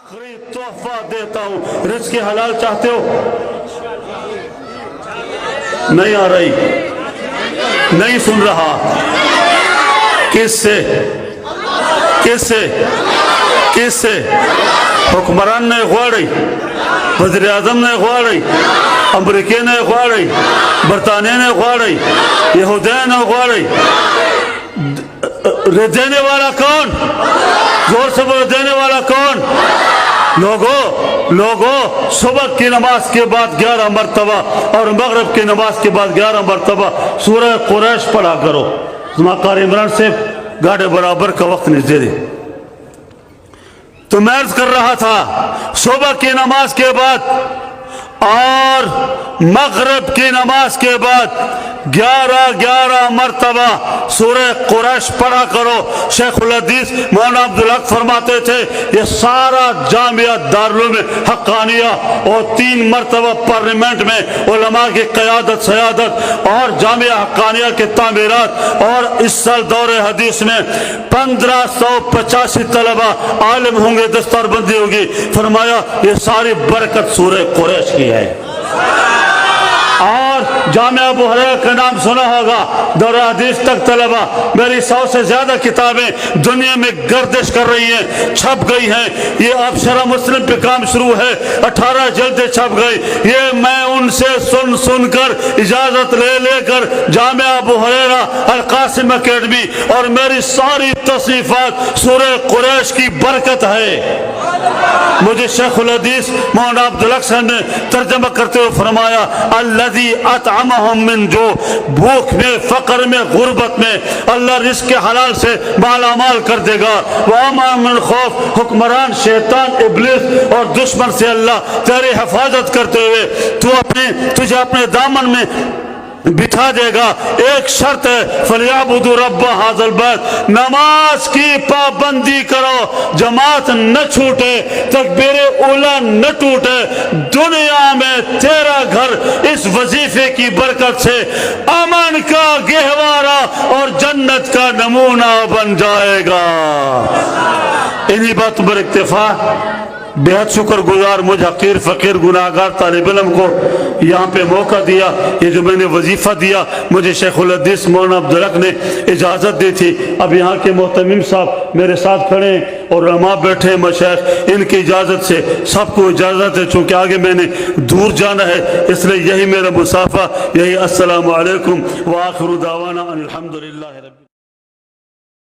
آخری تحفہ دیتا ہوں، رزق حلال چاہتے ہو؟ نہیں آ رہی، نہیں سن رہا، کس سے کس سے کس سے؟ حکمران نے غواړي، وزیر اعظم نے غواړي، امریکہ نے غواړي، برطانیہ نے غواړي، یہودیان نے غواړي، دینے والا کون؟ زور سے بولو، دینے والا کون؟ لوگوں صبح کی نماز کے بعد 11 مرتبہ اور مغرب کی نماز کے بعد 11 مرتبہ سورہ قریش پڑھا کرو۔ قاری عمران سے گاڑے برابر کا وقت نہیں دے دے۔ تو میں عرض کر رہا تھا، صبح کی نماز کے بعد اور مغرب کی نماز کے بعد 11 مرتبہ سورہ قریش پڑھا کرو۔ شیخ الحدیث مولانا عبدالحق فرماتے تھے، یہ سارا جامعہ دارالعلوم حقانیہ اور 3 مرتبہ پارلیمنٹ میں علماء کی قیادت سیادت اور جامعہ حقانیہ کے تعمیرات، اور اس سال دور حدیث میں 1585 طلبہ عالم ہوں گے، دستار بندی ہوگی۔ فرمایا یہ ساری برکت سورہ قریش کی ہے۔ اور جامعہ ابو ہریرہ کا نام سنا ہوگا، دور حدیث تک طلبہ، میری 100 سے زیادہ کتابیں دنیا میں گردش کر رہی ہیں، چھپ گئی ہیں۔ یہ اب شرح مسلم پہ کام شروع ہے، 18 جلدیں چھپ گئی۔ یہ میں ان سے سن کر اجازت لے کر جامعہ ابو ہریرہ القاسم اکیڈمی، اور میری ساری تصنیفات سورہ قریش کی برکت ہے۔ مجھے شیخ الحدیث مولانا عبدالحق صاحب نے ترجمہ کرتے ہوئے فرمایا، الذی اطعمہم من جو، بھوک میں، فقر میں، غربت میں اللہ رزق حلال سے مالا مال کر دے گا۔ وَأَمَنَ مِنْ خوف، حکمران شیطان ابلیس اور دشمن سے اللہ تیری حفاظت کرتے ہوئے تجھے اپنے دامن میں بٹھا دے گا۔ ایک شرط ہے، فَلْيَعْبُدُوا رَبَّ هَذَا الْبَيْتِ، نماز کی پابندی کرو، جماعت نہ چھوٹے، تکبیر اولیٰ نہ ٹوٹے۔ دنیا میں تیرا گھر اس وظیفے کی برکت سے امن کا گہوارہ اور جنت کا نمونہ بن جائے گا۔ انہی باتوں پر اکتفا، بہت شکر گزار مجھ حقیر فقیر گناہگار طالب علم کو یہاں پہ موقع دیا۔ یہ جو میں نے وظیفہ دیا، مجھے شیخ الحدیث مولانا عبدالحق نے اجازت دی تھی۔ اب یہاں کے محتمم صاحب میرے ساتھ کھڑے ہیں اور علماء بیٹھے ہیں، مشائخ، ان کی اجازت سے سب کو اجازت ہے، چونکہ آگے میں نے دور جانا ہے، اس لیے یہی میرا مصافحہ، یہی السلام علیکم وآخر دعوانا ان الحمدللہ رب